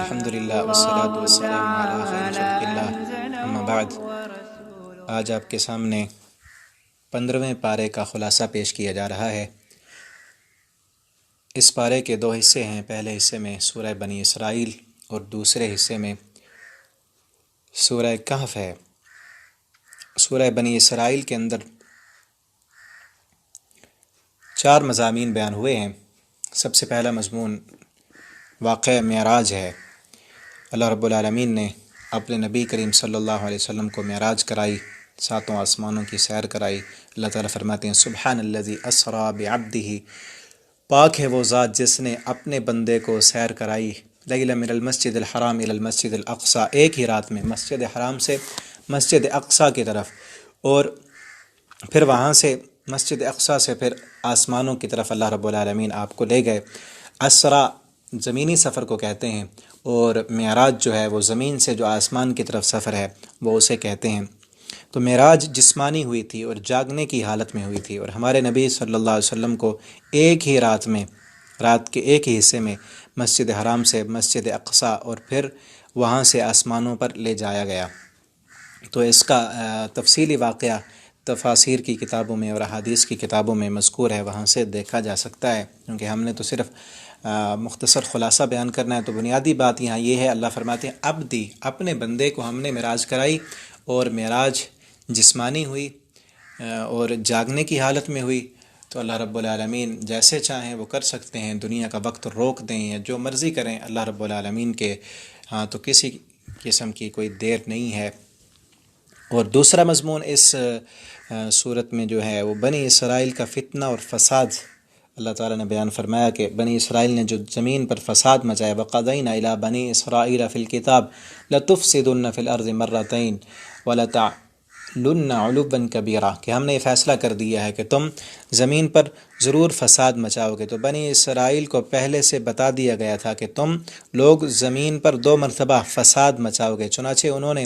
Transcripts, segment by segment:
الحمدللہ والصلاة والسلام علی خیر خلق اللہ اما بعد۔ آج آپ کے سامنے 15ویں پارے کا خلاصہ پیش کیا جا رہا ہے۔ اس پارے کے دو حصے ہیں، پہلے حصے میں سورہ بنی اسرائیل اور دوسرے حصے میں سورہ کہف ہے۔ سورہ بنی اسرائیل کے اندر 4 مضامین بیان ہوئے ہیں۔ سب سے پہلا مضمون واقعہ معراج ہے۔ اللہ رب العالمین نے اپنے نبی کریم صلی اللہ علیہ وسلم کو معراج کرائی، 7 آسمانوں کی سیر کرائی۔ اللہ تعالیٰ فرماتے ہیں سبحان الذی اسریٰ بعبدہ، پاک ہے وہ ذات جس نے اپنے بندے کو سیر کرائی، لیلا من المسجد الحرام الی المسجد الاقصی، ایک ہی رات میں مسجد حرام سے مسجد اقصی کی طرف، اور پھر وہاں سے مسجد اقصی سے پھر آسمانوں کی طرف اللہ رب العالمین آپ کو لے گئے۔ اسریٰ زمینی سفر کو کہتے ہیں، اور معراج جو ہے وہ زمین سے جو آسمان کی طرف سفر ہے وہ اسے کہتے ہیں۔ تو معراج جسمانی ہوئی تھی اور جاگنے کی حالت میں ہوئی تھی، اور ہمارے نبی صلی اللہ علیہ وسلم کو ایک ہی رات میں، رات کے ایک ہی حصے میں مسجد حرام سے مسجد اقصی اور پھر وہاں سے آسمانوں پر لے جایا گیا۔ تو اس کا تفصیلی واقعہ تفاسیر کی کتابوں میں اور احادیث کی کتابوں میں مذکور ہے، وہاں سے دیکھا جا سکتا ہے، کیونکہ ہم نے تو صرف مختصر خلاصہ بیان کرنا ہے۔ تو بنیادی بات یہاں یہ ہے، اللہ فرماتے ہیں عبدی، اپنے بندے کو ہم نے معراج کرائی، اور معراج جسمانی ہوئی اور جاگنے کی حالت میں ہوئی۔ تو اللہ رب العالمین جیسے چاہیں وہ کر سکتے ہیں، دنیا کا وقت روک دیں یا جو مرضی کریں، اللہ رب العالمین کے ہاں تو کسی قسم کی کوئی دیر نہیں ہے۔ اور دوسرا مضمون اس صورت میں جو ہے وہ بنی اسرائیل کا فتنہ اور فساد۔ اللہ تعالیٰ نے بیان فرمایا کہ بنی اسرائیل نے جو زمین پر فساد مچایا، وَقَضَيْنَا إِلَىٰ بَنِي إِسْرَائِيلَ فِي الْكِتَابِ لَتُفْسِدُنَّ فِي الْأَرْضِ مَرَّتَيْنِ وَلَتَعْلُنَّ عُلُوًّا كَبِيرًا، کہ ہم نے یہ فیصلہ کر دیا ہے کہ تم زمین پر ضرور فساد مچاؤ گے۔ تو بنی اسرائیل کو پہلے سے بتا دیا گیا تھا کہ تم لوگ زمین پر 2 مرتبہ فساد مچاؤ گے، چنانچہ انہوں نے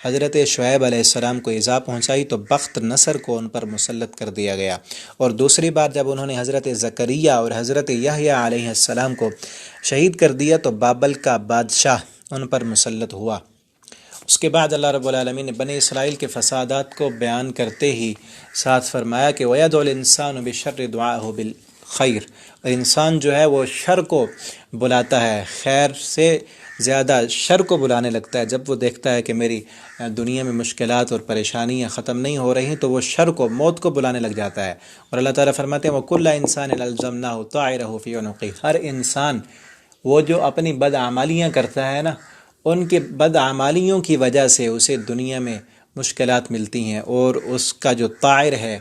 حضرت شعیب علیہ السلام کو ایذا پہنچائی تو بخت نصر کو ان پر مسلط کر دیا گیا، اور دوسری بار جب انہوں نے حضرت زکریا اور حضرت یحییٰ علیہ السلام کو شہید کر دیا تو بابل کا بادشاہ ان پر مسلط ہوا۔ اس کے بعد اللہ رب العالمین نے بنی اسرائیل کے فسادات کو بیان کرتے ہی ساتھ فرمایا کہ وَيَدْعُ الْإِنسَانُ بِالشَّرِّ دُعَاءَهُ بِالْخَيْرِ، اور انسان جو ہے وہ شر کو بلاتا ہے، خیر سے زیادہ شر کو بلانے لگتا ہے۔ جب وہ دیکھتا ہے کہ میری دنیا میں مشکلات اور پریشانیاں ختم نہیں ہو رہی تو وہ شر کو، موت کو بلانے لگ جاتا ہے۔ اور اللہ تعالیٰ فرماتے ہیں وَكُلَّ إِنسَانٍ أَلْزَمْنَاهُ طَائِرَهُ فِي عُنُقِهِ، ہر انسان وہ جو اپنی بدعمالیاں کرتا ہے نا، ان کے بدعمالیوں کی وجہ سے اسے دنیا میں مشکلات ملتی ہیں، اور اس کا جو طائر ہے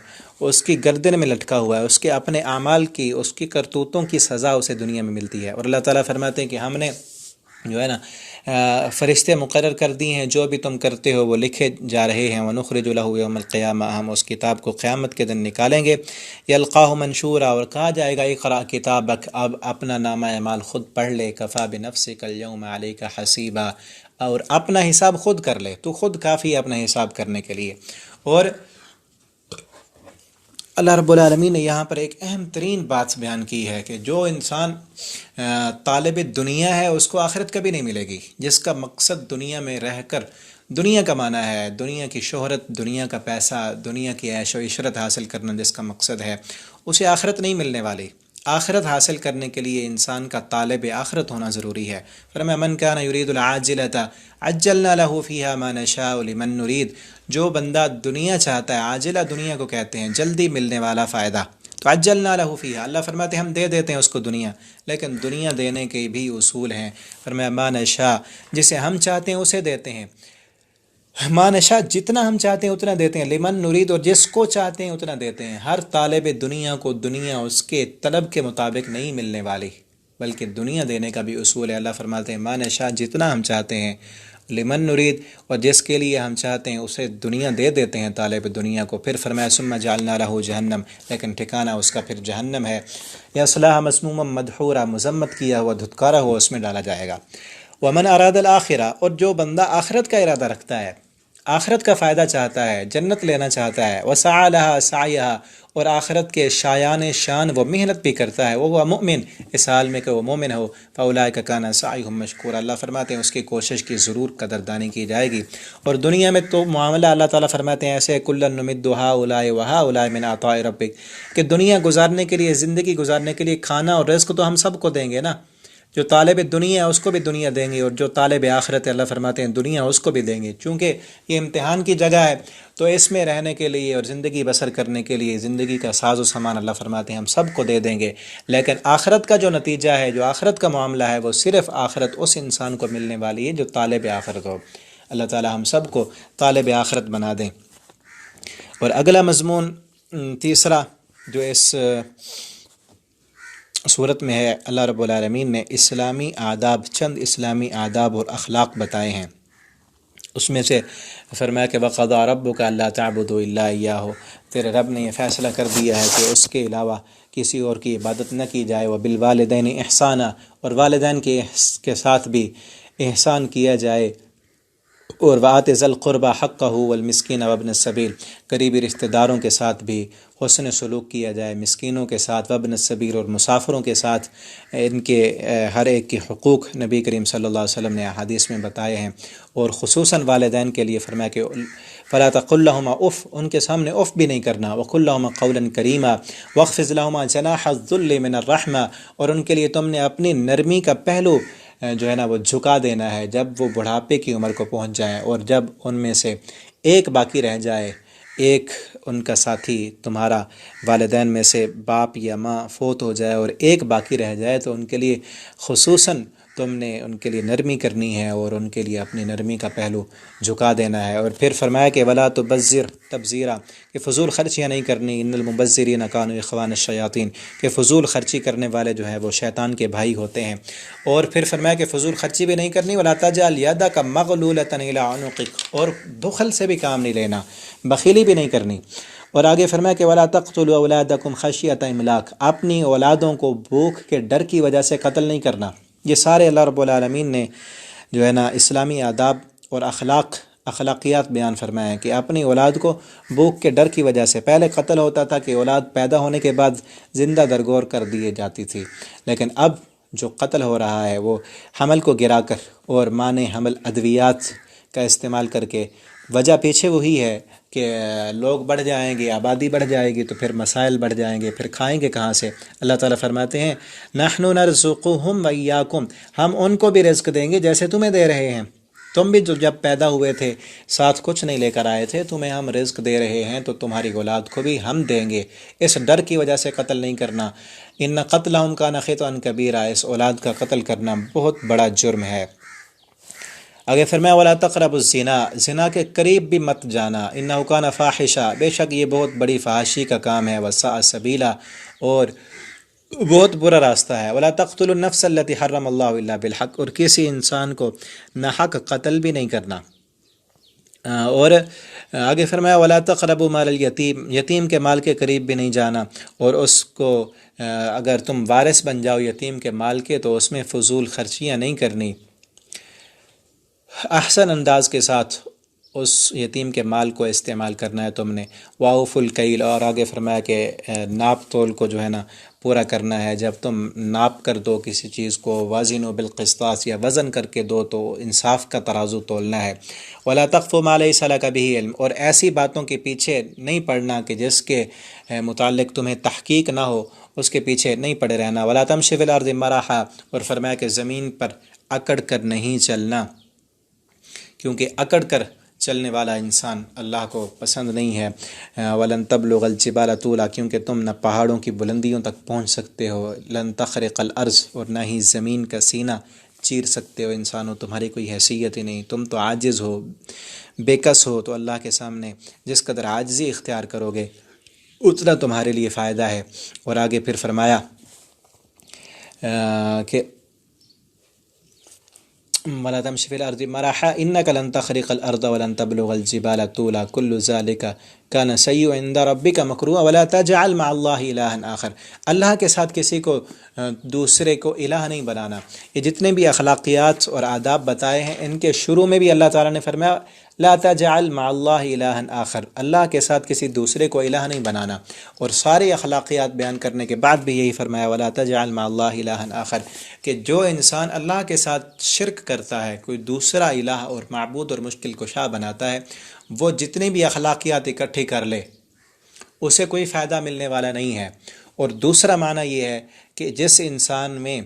اس کی گردن میں لٹکا ہوا ہے، اس کے اپنے اعمال کی، اس کی کرتوتوں کی سزا اسے دنیا میں ملتی ہے۔ اور اللہ تعالیٰ فرماتے ہیں کہ ہم نے جو ہے نا فرشتے مقرر کر دیے ہیں، جو بھی تم کرتے ہو وہ لکھے جا رہے ہیں۔ وَنُخْرِجُ لَهُ يَوْمَ الْقِيَامَةِ، ہم اس کتاب کو قیامت کے دن نکالیں گے۔ يَلْقَاهُ مَنشُورًا، اور کہا جائے گا اقرأ کتابک، اب اپنا نامہ اعمال خود پڑھ لے، کفیٰ بنفسک اليوم علیک حسیبا، اور اپنا حساب خود کر لے، تو خود کافی ہے اپنا حساب کرنے کے لیے۔ اور اللہ رب العالمین نے یہاں پر ایک اہم ترین بات بیان کی ہے کہ جو انسان طالب دنیا ہے اس کو آخرت کبھی نہیں ملے گی۔ جس کا مقصد دنیا میں رہ کر دنیا کمانا ہے، دنیا کی شہرت، دنیا کا پیسہ، دنیا کی عیش و عشرت حاصل کرنا جس کا مقصد ہے، اسے آخرت نہیں ملنے والی۔ آخرت حاصل کرنے کے لیے انسان کا طالب آخرت ہونا ضروری ہے۔ فرمایا من کان یرید العاجلۃ عجلنا له فیہا ما نشاء لمن نرید، جو بندہ دنیا چاہتا ہے، عاجلہ دنیا کو کہتے ہیں جلدی ملنے والا فائدہ، تو عجلنا له فیہا، اللہ فرماتے ہیں ہم دے دیتے ہیں اس کو دنیا، لیکن دنیا دینے کے بھی اصول ہیں۔ فرمایا ما نشاء، جسے ہم چاہتے ہیں اسے دیتے ہیں، ما نشاء جتنا ہم چاہتے ہیں اتنا دیتے ہیں، لمن نرید، اور جس کو چاہتے ہیں اتنا دیتے ہیں۔ ہر طالب دنیا کو دنیا اس کے طلب کے مطابق نہیں ملنے والی، بلکہ دنیا دینے کا بھی اصول ہے۔ اللہ فرماتے ہیں ما نشاء جتنا ہم چاہتے ہیں، لمن نرید، اور جس کے لیے ہم چاہتے ہیں اسے دنیا دے دیتے ہیں طالب دنیا کو۔ پھر فرمایا ثم جعلنا له جہنم، لیکن ٹھکانہ اس کا پھر جہنم ہے، یصلاها مسموما مدحورا، مذمت کیا ہوا، دھتکارا ہوا اس میں ڈالا جائے گا۔ ومن اراد الاخرہ، اور جو بندہ آخرت کا ارادہ رکھتا ہے، آخرت کا فائدہ چاہتا ہے، جنت لینا چاہتا ہے، وسعی لہا سعیہا، اور آخرت کے شایان شان وہ محنت بھی کرتا ہے، وہ مؤمن، اس حال میں کہ وہ مومن ہو، فاولئک کان سعیہم مشکورا، اللہ فرماتے ہیں اس کی کوشش کی ضرور قدردانی کی جائے گی۔ اور دنیا میں تو معاملہ اللہ تعالیٰ فرماتے ہیں ایسے کلا نمد ہؤلاء وہؤلاء من عطاء ربک، کہ دنیا گزارنے کے لیے، زندگی گزارنے کے لیے کھانا اور رزق تو ہم سب کو دیں گے نا، جو طالب دنیا ہے اس کو بھی دنیا دیں گے، اور جو طالب آخرت ہے اللہ فرماتے ہیں دنیا اس کو بھی دیں گے، چونکہ یہ امتحان کی جگہ ہے، تو اس میں رہنے کے لیے اور زندگی بسر کرنے کے لیے زندگی کا ساز و سامان اللہ فرماتے ہیں ہم سب کو دے دیں گے، لیکن آخرت کا جو نتیجہ ہے، جو آخرت کا معاملہ ہے، وہ صرف آخرت اس انسان کو ملنے والی ہے جو طالب آخرت ہو۔ اللہ تعالی ہم سب کو طالب آخرت بنا دیں۔ اور اگلا مضمون تیسرا جو اس صورت میں ہے، اللہ رب العالمین نے اسلامی آداب، چند اسلامی آداب اور اخلاق بتائے ہیں، اس میں سے فرمایا کہ وَقَضَىٰ رَبُّكَ أَلَّا تَعْبُدُوا إِلَّا إِيَّاهُ، تیرے رب نے یہ فیصلہ کر دیا ہے کہ اس کے علاوہ کسی اور کی عبادت نہ کی جائے، وَبِالْوَالِدَيْنِ إِحْسَانًا، اور والدین کے ساتھ بھی احسان کیا جائے، اور وَآتِ ذِي الْقُرْبَىٰ حَقَّهُ وَالْمِسْكِينَ وَابْنَ السَّبِيلِ، قریبی رشتہ داروں کے ساتھ بھی حسن سلوک کیا جائے، مسکینوں کے ساتھ، وابن السبیل، اور مسافروں کے ساتھ، ان کے ہر ایک کے حقوق نبی کریم صلی اللہ علیہ وسلم نے احادیث میں بتائے ہیں، اور خصوصاً والدین کے لیے فرمایا کہ فلا تقل لهما اف، ان کے سامنے اف بھی نہیں کرنا، وقل لهما قولا کریما واخفض لهما جناح الذل من الرحمہ، اور ان کے لیے تم نے اپنی نرمی کا پہلو جو ہے نا وہ جھکا دینا ہے جب وہ بڑھاپے کی عمر کو پہنچ جائیں، اور جب ان میں سے ایک باقی رہ جائے، ایک ان کا ساتھی تمہارا والدین میں سے باپ یا ماں فوت ہو جائے اور ایک باقی رہ جائے، تو ان کے لیے خصوصاً تم نے ان کے لیے نرمی کرنی ہے اور ان کے لیے اپنی نرمی کا پہلو جھکا دینا ہے۔ اور پھر فرمایا کہ ولا تبذر تبذیرا، کہ فضول خرچیاں نہیں کرنی، ان المبذرین کانوا اخوان الشیاطین، کہ فضول خرچی کرنے والے جو ہیں وہ شیطان کے بھائی ہوتے ہیں۔ اور پھر فرمایا کہ فضول خرچی بھی نہیں کرنی، ولا تجعل یدک مغلولۃ الی عنقک، اور بخل سے بھی کام نہیں لینا، بخیلی بھی نہیں کرنی۔ اور آگے فرمایا کہ ولا تقتلوا اولادکم خشیۃ املاق، اپنی اولادوں کو بھوک کے ڈر کی وجہ سے قتل نہیں کرنا۔ یہ سارے اللہ رب العالمین نے جو ہے نا اسلامی آداب اور اخلاقیات بیان فرمائے ہیں کہ اپنی اولاد کو بھوک کے ڈر کی وجہ سے، پہلے قتل ہوتا تھا کہ اولاد پیدا ہونے کے بعد زندہ درگور کر دیے جاتی تھی، لیکن اب جو قتل ہو رہا ہے وہ حمل کو گرا کر اور مانع حمل ادویات کا استعمال کر کے، وجہ پیچھے وہی ہے کہ لوگ بڑھ جائیں گے، آبادی بڑھ جائے گی تو پھر مسائل بڑھ جائیں گے، پھر کھائیں گے کہاں سے؟ اللہ تعالیٰ فرماتے ہیں نحن نرزقهم وإياكم، ہم ان کو بھی رزق دیں گے جیسے تمہیں دے رہے ہیں، تم بھی جب پیدا ہوئے تھے ساتھ کچھ نہیں لے کر آئے تھے، تمہیں ہم رزق دے رہے ہیں تو تمہاری اولاد کو بھی ہم دیں گے، اس ڈر کی وجہ سے قتل نہیں کرنا۔ ان قتلهم كان خطأ كبيرا، اس اولاد کا قتل کرنا بہت بڑا جرم ہے۔ آگے فرمایا ولا تقربوا الزنا، زنا کے قریب بھی مت جانا، انہ کان فاحشہ، بے شک یہ بہت بڑی فحاشی کا کام ہے، وساء سبیلا، اور بہت برا راستہ ہے، ولا تقتلوا النفس التي حرم اللہ الا بالحق، اور کسی انسان کو ناحق قتل بھی نہیں کرنا۔ اور آگے فرمایا ولا تقربوا مال الیتیم، یتیم کے مال کے قریب بھی نہیں جانا، اور اس کو اگر تم وارث بن جاؤ یتیم کے مال کے تو اس میں فضول خرچیاں نہیں کرنی، احسن انداز کے ساتھ اس یتیم کے مال کو استعمال کرنا ہے تم نے۔ واوفوا الکیل، اور آگے فرمایا کہ ناپ تول کو جو ہے نا پورا کرنا ہے، جب تم ناپ کر دو کسی چیز کو، وازنوا بالقسطاس، یا وزن کر کے دو تو انصاف کا ترازو تولنا ہے۔ ولا تقف ما لیس لک بہ علم، اور ایسی باتوں کے پیچھے نہیں پڑنا کہ جس کے متعلق تمہیں تحقیق نہ ہو، اس کے پیچھے نہیں پڑے رہنا۔ ولا تمشی فی الارض مرحا، اور فرمایا کہ زمین پر اکڑ کر نہیں چلنا، کیونکہ اکڑ کر چلنے والا انسان اللہ کو پسند نہیں ہے۔ وَلَن تَبْلُغَ الْجِبَالَ طُولًا، کیونکہ تم نہ پہاڑوں کی بلندیوں تک پہنچ سکتے ہو، لَن تَخْرِقَ الْأَرْضَ، اور نہ ہی زمین کا سینہ چیر سکتے ہو، انسانوں تمہاری کوئی حیثیت ہی نہیں، تم تو عاجز ہو، بے کس ہو، تو اللہ کے سامنے جس قدر عاجزی اختیار کرو گے اتنا تمہارے لیے فائدہ ہے۔ اور آگے پھر فرمایا کہ ولا تمشي في الارض مرحا انك لن تخرق الارض ولن تبلغ الجبال طولا كل ذلك كان سيئا عند ربك مكروها ولا تجعل مع الله الها آخر، اللہ کے ساتھ کسی کو دوسرے کو الہ نہیں بنانا۔ یہ جتنے بھی اخلاقیات اور آداب بتائے ہیں ان کے شروع میں بھی اللہ تعالیٰ نے فرمایا لا تجعل مع اللہ الہا آخر، اللہ کے ساتھ کسی دوسرے کو الہ نہیں بنانا۔ اور سارے اخلاقیات بیان کرنے کے بعد بھی یہی فرمایا ولا تجعل مع اللہ الہا آخر، کہ جو انسان اللہ کے ساتھ شرک کرتا ہے، کوئی دوسرا الہ اور معبود اور مشکل کشا بناتا ہے، وہ جتنی بھی اخلاقیات اکٹھی کر لے اسے کوئی فائدہ ملنے والا نہیں ہے۔ اور دوسرا معنی یہ ہے کہ جس انسان میں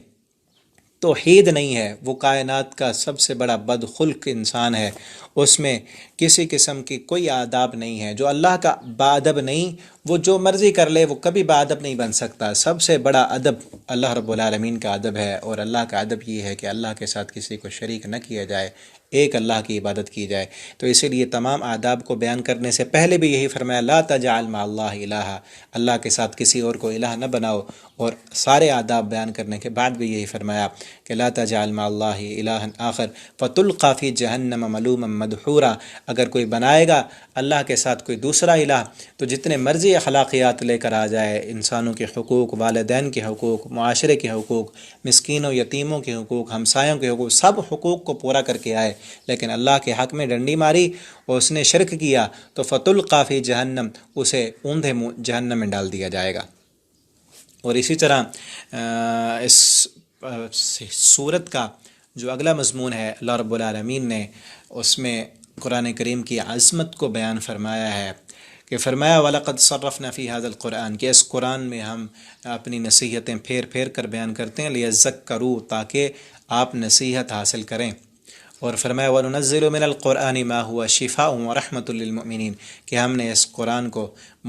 توحید نہیں ہے، وہ کائنات کا سب سے بڑا بدخلق انسان ہے، اس میں کسی قسم کی کوئی آداب نہیں ہے۔ جو اللہ کا باادب نہیں، وہ جو مرضی کر لے وہ کبھی باادب نہیں بن سکتا۔ سب سے بڑا ادب اللہ رب العالمین کا ادب ہے، اور اللہ کا ادب یہ ہے کہ اللہ کے ساتھ کسی کو شریک نہ کیا جائے، ایک اللہ کی عبادت کی جائے۔ تو اسی لیے تمام آداب کو بیان کرنے سے پہلے بھی یہی فرمایا لا تجعل مع اللہ الہ، اللہ کے ساتھ کسی اور کو الہ نہ بناؤ، اور سارے آداب بیان کرنے کے بعد بھی یہی فرمایا کہ لا تجعل مع اللہ الہا آخر فتلقی فی جہنم ملوما مدحورا، اگر کوئی بنائے گا اللہ کے ساتھ کوئی دوسرا الہ تو جتنے مرضی اخلاقیات لے کر آ جائے، انسانوں کے حقوق، والدین کے حقوق، معاشرے کے حقوق، مسکینوں یتیموں کے حقوق، ہمسایوں کے حقوق، سب حقوق کو پورا کر کے آئے، لیکن اللہ کے حق میں ڈنڈی ماری اور اس نے شرک کیا تو فتلقی فی جہنم، اسے اوندھے منہ جہنم میں ڈال دیا جائے گا۔ اور اسی طرح اس سورت کا جو اگلا مضمون ہے اللہ رب العالمین نے اس میں قرآن کریم کی عظمت کو بیان فرمایا ہے کہ فرمایا وَلَقَدْ صَرَّفْنَا فِي هَذَا الْقُرْآنِ، کہ اس قرآن میں ہم اپنی نصیحتیں پھیر پھیر کر بیان کرتے ہیں لِيَذَّكَّرُوا، تاکہ آپ نصیحت حاصل کریں۔ اور فرمایا وَنُنَزِّلُ مِنَ الْقُرْآنِ مَا هُوَ شِفَاءٌ وَرَحْمَةٌ لِّلْمُؤْمِنِينَ، کہ ہم نے اس قرآن کو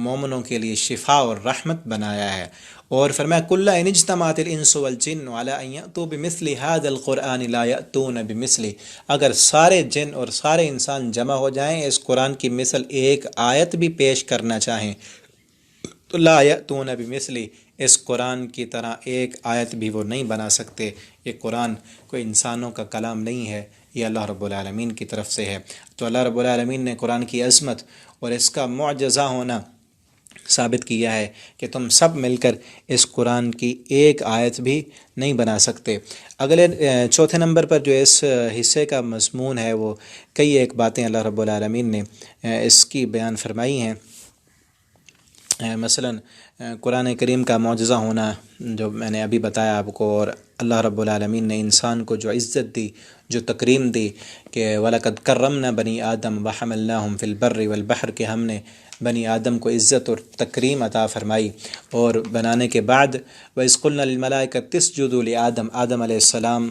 مومنوں کے لیے شفا اور رحمت بنایا ہے۔ اور فرمایا کُلَّ إِنِ اجْتَمَعَتِ الْإِنسُ وَالْجِنُّ عَلَىٰ أَن يَأْتُوا بِمِثْلِ هَذَا الْقُرْآنِ لَا يَأْتُونَ بِمِثْلِهِ، اگر سارے جن اور سارے انسان جمع ہو جائیں اس قرآن کی مثل ایک آیت بھی پیش کرنا چاہیں تو لا یأتون بمثلی، اس قرآن کی طرح ایک آیت بھی وہ نہیں بنا سکتے۔ یہ قرآن کوئی انسانوں کا کلام نہیں ہے، یہ اللہ رب العالمین کی طرف سے ہے۔ تو اللہ رب العالمین نے قرآن کی عظمت اور اس کا معجزہ ہونا ثابت کیا ہے کہ تم سب مل کر اس قرآن کی ایک آیت بھی نہیں بنا سکتے۔ اگلے چوتھے نمبر پر جو اس حصے کا مضمون ہے وہ کئی ایک باتیں اللہ رب العالمین نے اس کی بیان فرمائی ہیں۔ مثلا قرآن کریم کا معجزہ ہونا جو میں نے ابھی بتایا آپ کو، اور اللہ رب العالمین نے انسان کو جو عزت دی، جو تکریم دی کہ وَلَقَدْ كَرَّمْنَا بَنِي آدَمَ وَحَمَلْنَاهُمْ فِي الْبَرِّ وَالْبَحْرِ، کہ ہم نے بنی آدم کو عزت اور تکریم عطا فرمائی۔ اور بنانے کے بعد وَإِذْ قُلْنَا لِلْمَلَائِكَةِ اسْجُدُوا لِآدَمَ، آدم علیہ السلام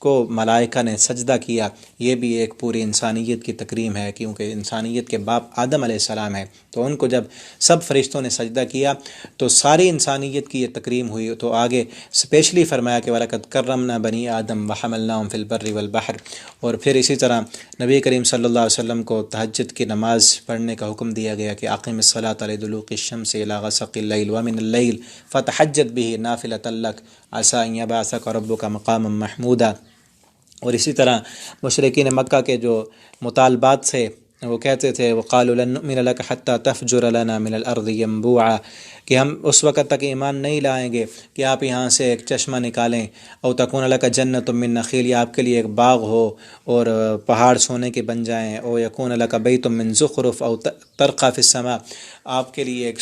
کو ملائکہ نے سجدہ کیا۔ یہ بھی ایک پوری انسانیت کی تکریم ہے، کیونکہ انسانیت کے باپ آدم علیہ السلام ہیں، تو ان کو جب سب فرشتوں نے سجدہ کیا تو ساری انسانیت کی یہ تکریم ہوئی۔ تو آگے اسپیشلی فرمایا کہ وَلَقَدْ كَرَّمْنَا بَنِي آدَمَ وَحَمَلْنَاهُمْ فِي الْبَرِّ وَالْبَحْرِ۔ اور پھر اسی طرح نبی کریم صلی اللہ علیہ وسلم کو تہجد کی نماز پڑھنے کا حکم دیا گیا کہ اقم الصلاۃ لدلوق الشمس الی غسق اللیل ومن اللیل فتہجد بہ نافلۃ لک عسی ان یبعثک ربک مقاما محمودا۔ اور اسی طرح مشرکین مکہ کے جو مطالبات تھے، وہ کہتے تھے وقالوا لن نؤمن لك حتى تفجر لنا من الارض ينبوعا، کہ ہم اس وقت تک ایمان نہیں لائیں گے کہ آپ یہاں سے ایک چشمہ نکالیں، او تکون لك جنۃ من نخیل، یا آپ کے لیے ایک باغ ہو اور پہاڑ سونے کے بن جائیں، او یکون لك بیت من زخرف او ترقى في السماء، آپ کے لیے ایک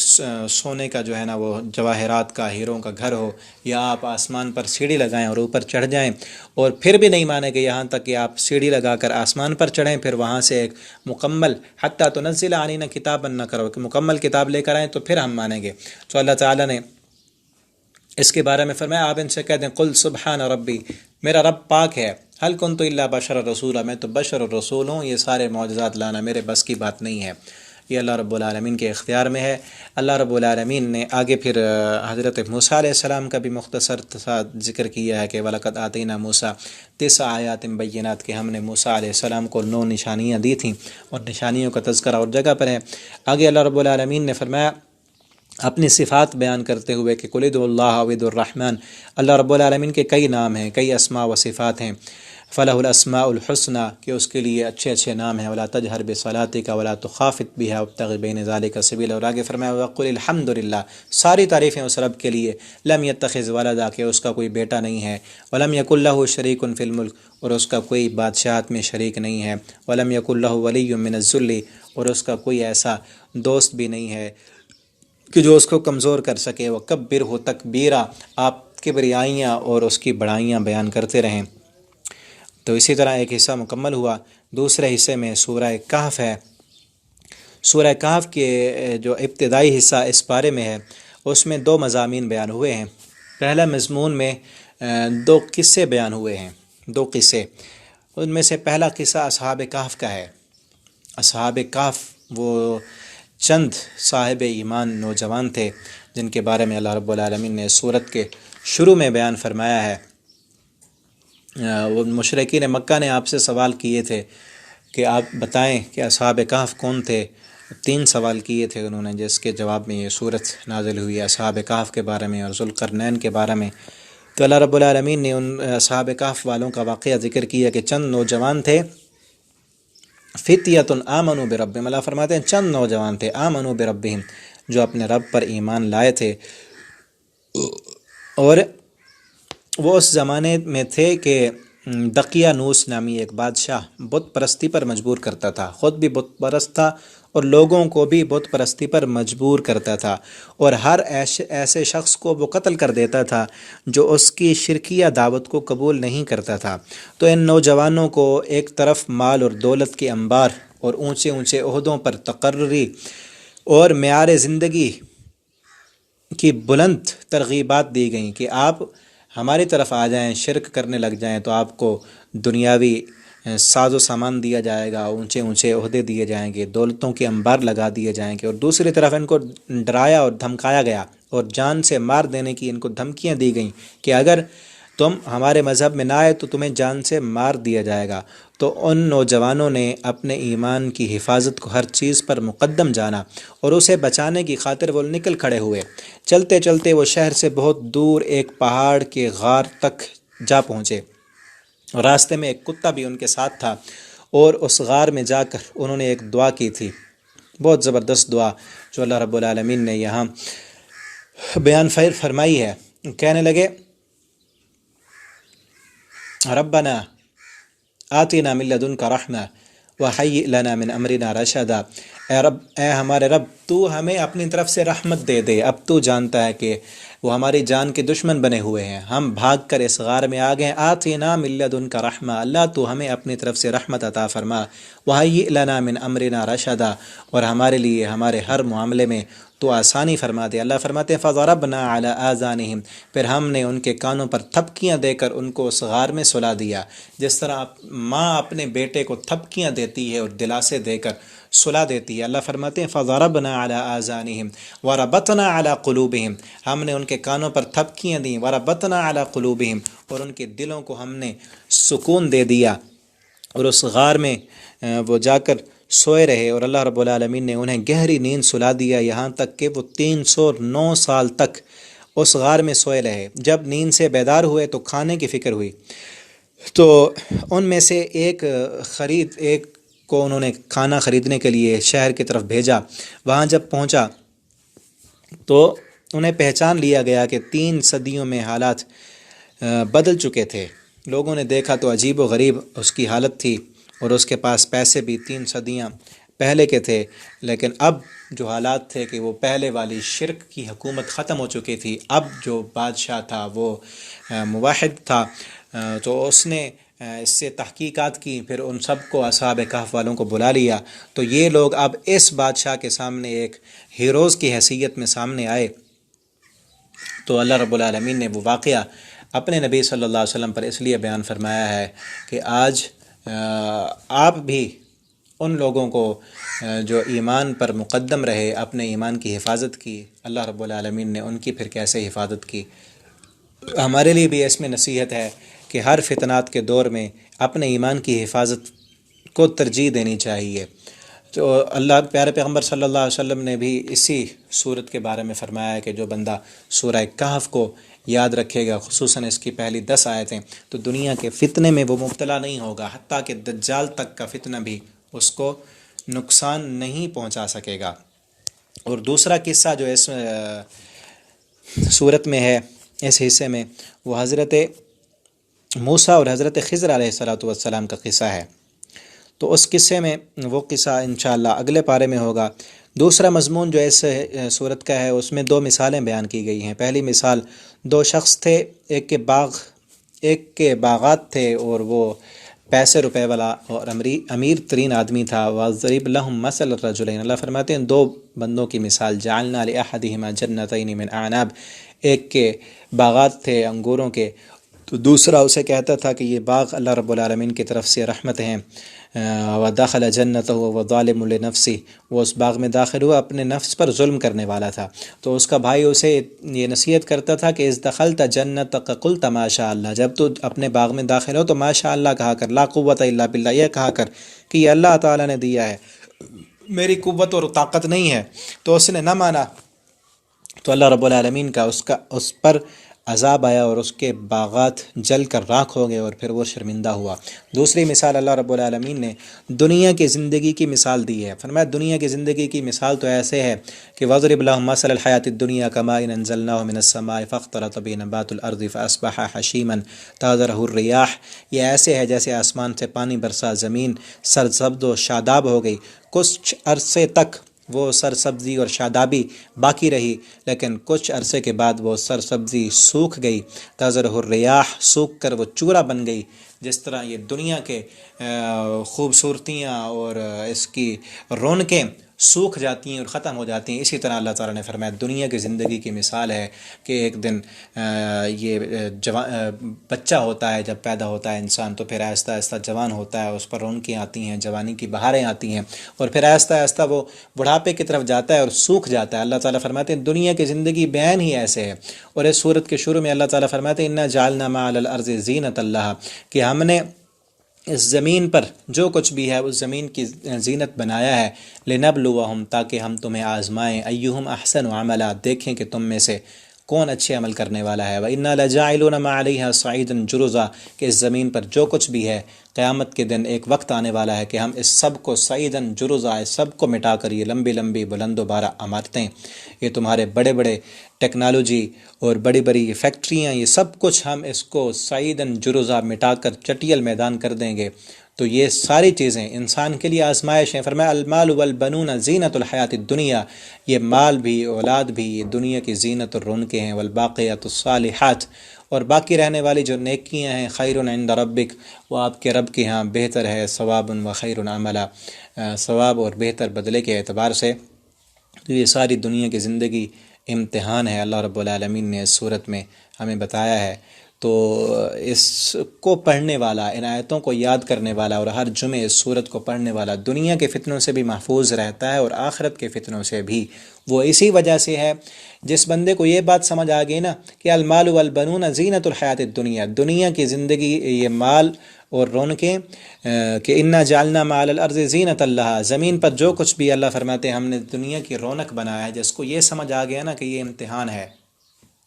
سونے کا جو ہے نا وہ جواہرات کا، ہیروں کا گھر ہو، یا آپ آسمان پر سیڑھی لگائیں اور اوپر چڑھ جائیں۔ اور پھر بھی نہیں مانے گے یہاں تک کہ آپ سیڑھی لگا کر آسمان پر چڑھیں، پھر وہاں سے ایک مکمل حتیٰ تنزل علینا کتابا نہ کرو، کہ مکمل کتاب لے کر آئیں تو پھر ہم مانیں گے۔ تو اللہ تعالیٰ نے اس کے بارے میں فرمایا آپ ان سے کہہ دیں قل سبحان ربی، میرا رب پاک ہے، هل كنت الا بشر رسولا، میں تو بشر الرسول ہوں، یہ سارے معجزات لانا میرے بس کی بات نہیں ہے، یہ اللہ رب العالمین کے اختیار میں ہے۔ اللہ رب العالمین نے آگے پھر حضرت موسیٰ علیہ السلام کا بھی مختصر سا ذکر کیا ہے کہ وَلَقَدْ آتَيْنَا مُوسَىٰ 9 آیات بینات، کہ ہم نے موسیٰ علیہ السلام کو 9 نشانیاں دی تھیں، اور نشانیوں کا تذکرہ اور جگہ پر ہے۔ آگے اللہ رب العالمین نے فرمایا اپنی صفات بیان کرتے ہوئے کہ قُلِ ادعوا اللَّهَ أَوِ ادعوا الرَّحْمَٰنَ، اللہ رب العالمین کے کئی نام ہیں، کئی اسماء و صفات ہیں۔ فلاح الاسماء الحسنى کہ اس کے لیے اچھے اچھے نام ہیں، ولا تجہر بصلاتک ولا تخافت بها وابتغ بین ذلک سبیلا، اور آگے فرمایا وقل الحمد للہ، ساری تعریفیں اس رب کے لیے، لم یتخذ ولدا کہ اس کا کوئی بیٹا نہیں ہے، ولم یکن له شریک فی الملک اور اس کا کوئی بادشاہت میں شریک نہیں ہے، ولم یکن له ولی من الذل اور اس کا کوئی ایسا دوست بھی نہیں ہے کہ جو اس کو کمزور کر سکے، وکبرہ تکبیرا آپ کبریائیاں اور اس کی بڑائیاں بیان کرتے رہیں۔ تو اسی طرح ایک حصہ مکمل ہوا۔ دوسرے حصے میں سورہ کہف ہے۔ سورہ کہف کے جو ابتدائی حصہ اس پارے میں ہے اس میں 2 مضامین بیان ہوئے ہیں۔ پہلا مضمون میں 2 قصے بیان ہوئے ہیں، 2 قصے۔ ان میں سے پہلا قصہ اصحاب کہف کا ہے۔ اصحاب کہف وہ چند صاحب ایمان نوجوان تھے جن کے بارے میں اللہ رب العالمین نے سورت کے شروع میں بیان فرمایا ہے۔ وہ مشرکین مکہ نے آپ سے سوال کیے تھے کہ آپ بتائیں کہ اصحاب کہف کون تھے۔ 3 سوال کیے تھے انہوں نے، جس کے جواب میں یہ صورت نازل ہوئی ہے اصحاب کہف کے بارے میں اور ذوالقرنین کے بارے میں۔ تو اللہ رب العالمین نے ان اصحاب کہف والوں کا واقعہ ذکر کیا کہ چند نوجوان تھے، فتیۃ آمنوا بربہم، اللہ فرماتے ہیں چند نوجوان تھے آمنوا بربہم جو اپنے رب پر ایمان لائے تھے، اور وہ اس زمانے میں تھے کہ دقیانوس نامی ایک بادشاہ بت پرستی پر مجبور کرتا تھا، خود بھی بت پرست تھا اور لوگوں کو بھی بت پرستی پر مجبور کرتا تھا، اور ہر ایسے شخص کو وہ قتل کر دیتا تھا جو اس کی شرکیہ دعوت کو قبول نہیں کرتا تھا۔ تو ان نوجوانوں کو ایک طرف مال اور دولت کے انبار اور اونچے اونچے عہدوں پر تقرری اور معیار زندگی کی بلند ترغیبات دی گئیں کہ آپ ہماری طرف آ جائیں، شرک کرنے لگ جائیں تو آپ کو دنیاوی ساز و سامان دیا جائے گا، اونچے اونچے عہدے دیے جائیں گے، دولتوں کے انبار لگا دیے جائیں گے، اور دوسری طرف ان کو ڈرایا اور دھمکایا گیا اور جان سے مار دینے کی ان کو دھمکیاں دی گئیں کہ اگر تم ہمارے مذہب میں نہ آئے تو تمہیں جان سے مار دیا جائے گا۔ تو ان نوجوانوں نے اپنے ایمان کی حفاظت کو ہر چیز پر مقدم جانا اور اسے بچانے کی خاطر وہ نکل کھڑے ہوئے۔ چلتے چلتے وہ شہر سے بہت دور ایک پہاڑ کے غار تک جا پہنچے، راستے میں ایک کتا بھی ان کے ساتھ تھا، اور اس غار میں جا کر انہوں نے ایک دعا کی تھی، بہت زبردست دعا جو اللہ رب العالمین نے یہاں بیان فرمائی ہے۔ کہنے لگے ربنا آتنا من لدنک رحمہ وہیئ لنا من امرنا رشدا، اے ہمارے رب تو ہمیں اپنی طرف سے رحمت دے دے۔ اب تو جانتا ہے کہ وہ ہماری جان کے دشمن بنے ہوئے ہیں، ہم بھاگ کر اس غار میں آ گئے۔ آتنا من لدنک رحمہ، اللہ تو ہمیں اپنی طرف سے رحمت عطا فرما، وہیئ لنا من امرنا رشدا، اور ہمارے لیے ہمارے ہر معاملے میں تو آسانی فرما دے۔ اللہ فرماتے ہیں فضربنا علی آذانہم، پھر ہم نے ان کے کانوں پر تھپکیاں دے کر ان کو اس غار میں سلا دیا، جس طرح ماں اپنے بیٹے کو تھپکیاں دیتی ہے اور دلاسے دے کر سلا دیتی ہے۔ اللہ فرماتے ہیں فضربنا علی آذانہم وربطنا علی قلوبہم، ہم نے ان کے کانوں پر تھپکیاں دیں، وربطنا علی قلوبہم، اور ان کے دلوں کو ہم نے سکون دے دیا، اور اس غار میں وہ جا کر سوئے رہے، اور اللہ رب العالمین نے انہیں گہری نیند سلا دیا، یہاں تک کہ وہ 309 سال تک اس غار میں سوئے رہے۔ جب نیند سے بیدار ہوئے تو کھانے کی فکر ہوئی، تو ان میں سے ایک کو انہوں نے کھانا خریدنے کے لیے شہر کی طرف بھیجا۔ وہاں جب پہنچا تو انہیں پہچان لیا گیا کہ 3 صدیوں میں حالات بدل چکے تھے۔ لوگوں نے دیکھا تو عجیب و غریب اس کی حالت تھی، اور اس کے پاس پیسے بھی 3 صدیاں پہلے کے تھے، لیکن اب جو حالات تھے کہ وہ پہلے والی شرک کی حکومت ختم ہو چکی تھی، اب جو بادشاہ تھا وہ موحد تھا۔ تو اس نے اس سے تحقیقات کی، پھر ان سب کو اصحاب کہف والوں کو بلا لیا، تو یہ لوگ اب اس بادشاہ کے سامنے ایک ہیروز کی حیثیت میں سامنے آئے۔ تو اللہ رب العالمین نے وہ واقعہ اپنے نبی صلی اللہ علیہ وسلم پر اس لیے بیان فرمایا ہے کہ آج آپ بھی ان لوگوں کو جو ایمان پر مقدم رہے، اپنے ایمان کی حفاظت کی، اللہ رب العالمین نے ان کی پھر کیسے حفاظت کی۔ ہمارے لیے بھی اس میں نصیحت ہے کہ ہر فتنات کے دور میں اپنے ایمان کی حفاظت کو ترجیح دینی چاہیے۔ تو اللہ پیارے پیغمبر صلی اللہ علیہ وسلم نے بھی اسی صورت کے بارے میں فرمایا ہے کہ جو بندہ سورہ کہف کو یاد رکھے گا، خصوصاً اس کی پہلی 10 آیتیں، تو دنیا کے فتنے میں وہ مبتلا نہیں ہوگا، حتیٰ کہ دجال تک کا فتنہ بھی اس کو نقصان نہیں پہنچا سکے گا۔ اور دوسرا قصہ جو اس صورت میں ہے، اس حصے میں، وہ حضرت موسیٰ اور حضرت خضر علیہ السلام کا قصہ ہے۔ تو اس قصے میں وہ قصہ انشاءاللہ اگلے پارے میں ہوگا۔ دوسرا مضمون جو اس صورت کا ہے، اس میں 2 مثالیں بیان کی گئی ہیں۔ پہلی مثال، 2 شخص تھے، ایک کے باغات تھے اور وہ پیسے روپے والا اور امیر ترین آدمی تھا۔ وَضْرِبْ لَهُمْ مَثَلَ الرَّجُلَيْنِ، اللہ فرماتے ہیں 2 بندوں کی مثال، جَعَلْنَا لِأَحَدِهِمَا جَنَّتَيْنِ مِنْ أَعْنَابٍ، ایک کے باغات تھے انگوروں کے، تو دوسرا اسے کہتا تھا کہ یہ باغ اللہ رب العالمین کی طرف سے رحمت ہیں۔ وَدَخَلَ جَنَّتَهُ وَظَالِمٌ لِنَفْسِهِ، وہ اس باغ میں داخل ہوا، اپنے نفس پر ظلم کرنے والا تھا۔ تو اس کا بھائی اسے یہ نصیحت کرتا تھا کہ اِذْ دَخَلْتَ جَنَّتَكَ قُلْتَ مَا شَاءَ اللّٰہ، جب تو اپنے باغ میں داخل ہو تو ماشاء اللہ کہا کر، لا قوت الا باللہ، یہ کہا کر کہ یہ اللہ تعالیٰ نے دیا ہے، میری قوت اور طاقت نہیں ہے۔ تو اس نے نہ مانا، تو اللہ رب العالمین کا اس پر عذاب آیا اور اس کے باغات جل کر راکھ ہو گئے اور پھر وہ شرمندہ ہوا۔ دوسری مثال اللہ رب العالمین نے دنیا کی زندگی کی مثال دی ہے۔ فرمایا دنیا کی زندگی کی مثال تو ایسے ہے کہ وَضْرِبْ لَهُم مَثَلَ الْحَيَاةِ الدُّنْيَا كَمَاءٍ أَنزَلْنَاهُ مِنَ السَّمَاءِ فَاخْتَلَطَ بِهِ نَبَاتُ الْأَرْضِ فَأَصْبَحَ حَشِيمًا تَذْرُهُ الرِّيَاحُ، یہ ایسے ہے جیسے آسمان سے پانی برسا، زمین سرسبز و شاداب ہو گئی، کچھ عرصے تک وہ سرسبزی اور شادابی باقی رہی، لیکن کچھ عرصے کے بعد وہ سرسبزی سوکھ گئی، تذرہ الریاح، سوکھ کر وہ چورا بن گئی۔ جس طرح یہ دنیا کے خوبصورتیاں اور اس کی رونقیں سوکھ جاتی ہیں اور ختم ہو جاتی ہیں، اسی طرح اللہ تعالیٰ نے فرمایا دنیا کی زندگی کی مثال ہے کہ ایک دن یہ بچہ ہوتا ہے، جب پیدا ہوتا ہے انسان تو پھر آہستہ آہستہ جوان ہوتا ہے، اس پر رونقیں آتی ہیں، جوانی کی بہاریں آتی ہیں، اور پھر آہستہ آہستہ وہ بڑھاپے کی طرف جاتا ہے اور سوکھ جاتا ہے۔ اللہ تعالیٰ فرماتے ہیں دنیا کی زندگی بیان ہی ایسے ہے۔ اور اس صورت کے شروع میں اللہ تعالیٰ فرماتے ہیں اِنَّا جَعَلْنَا مَا عَلَى الْأَرْضِ زِينَةً لَهَا، کہ ہم نے اس زمین پر جو کچھ بھی ہے اس زمین کی زینت بنایا ہے، لِنَبْلُوَهُمْ، تاکہ ہم تمہیں آزمائیں، أَيُّهُمْ أَحْسَنُ عَمَلًا، دیکھیں کہ تم میں سے کون اچھے عمل کرنے والا ہے۔ وَإِنَّا لَجَاعِلُونَ مَا عَلَيْهَا صَعِيدًا جُرُزًا، کہ اس زمین پر جو کچھ بھی ہے قیامت کے دن ایک وقت آنے والا ہے کہ ہم اس سب کو صعیداً جرزا، اس سب کو مٹا کر، یہ لمبی لمبی بلند و بارہ عمارتیں، یہ تمہارے بڑے بڑے ٹیکنالوجی اور بڑی بڑی فیکٹریاں، یہ سب کچھ ہم اس کو صعیداً جرزا مٹا کر چٹیل میدان کر دیں گے۔ تو یہ ساری چیزیں انسان کے لیے آزمائش ہیں۔ فرمایا المال والبنون زینت الحیات الدنیا، یہ مال بھی، اولاد بھی، یہ دنیا کی زینت اور رونقیں ہیں۔ والباقیات الصالحات، اور باقی رہنے والی جو نیکیاں ہیں، خیر عند ربک، وہ آپ کے رب کے ہاں بہتر ہے، ثواب و خیر عملا، ثواب اور بہتر بدلے کے اعتبار سے۔ تو یہ ساری دنیا کی زندگی امتحان ہے، اللہ رب العالمین نے اس صورت میں ہمیں بتایا ہے۔ تو اس کو پڑھنے والا، ان آیتوں کو یاد کرنے والا اور ہر جمعے اس صورت کو پڑھنے والا دنیا کے فتنوں سے بھی محفوظ رہتا ہے اور آخرت کے فتنوں سے بھی۔ وہ اسی وجہ سے ہے، جس بندے کو یہ بات سمجھ آ گئی نا کہ المال والبنون زینت الحیات الدنیا، دنیا کی زندگی یہ مال اور رونقیں، کہ انا جعلنا ما علی الارض زینت اللہ، زمین پر جو کچھ بھی اللہ فرماتے ہیں ہم نے دنیا کی رونق بنایا ہے، جس کو یہ سمجھ آ گیا نا کہ یہ امتحان ہے،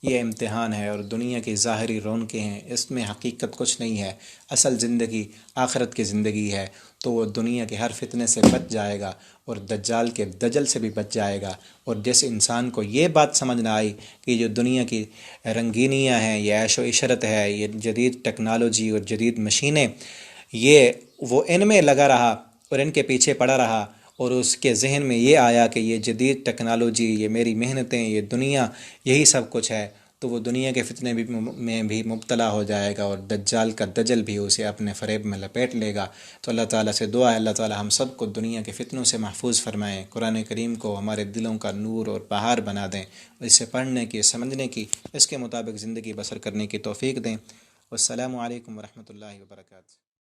یہ امتحان ہے اور دنیا کی ظاہری رونقیں ہیں، اس میں حقیقت کچھ نہیں ہے، اصل زندگی آخرت کی زندگی ہے، تو وہ دنیا کے ہر فتنے سے بچ جائے گا اور دجال کے دجل سے بھی بچ جائے گا۔ اور جس انسان کو یہ بات سمجھ نہ آئی کہ جو دنیا کی رنگینیاں ہیں، یہ عیش و عشرت ہے، یہ جدید ٹیکنالوجی اور جدید مشینیں، یہ وہ ان میں لگا رہا اور ان کے پیچھے پڑا رہا، اور اس کے ذہن میں یہ آیا کہ یہ جدید ٹیکنالوجی، یہ میری محنتیں، یہ دنیا، یہی سب کچھ ہے، تو وہ دنیا کے فتنے میں بھی مبتلا ہو جائے گا اور دجال کا دجل بھی اسے اپنے فریب میں لپیٹ لے گا۔ تو اللہ تعالیٰ سے دعا ہے اللہ تعالیٰ ہم سب کو دنیا کے فتنوں سے محفوظ فرمائیں، قرآن کریم کو ہمارے دلوں کا نور اور بہار بنا دیں، اسے پڑھنے کی، سمجھنے کی، اس کے مطابق زندگی بسر کرنے کی توفیق دیں۔ والسلام علیکم ورحمۃ اللہ وبرکاتہ۔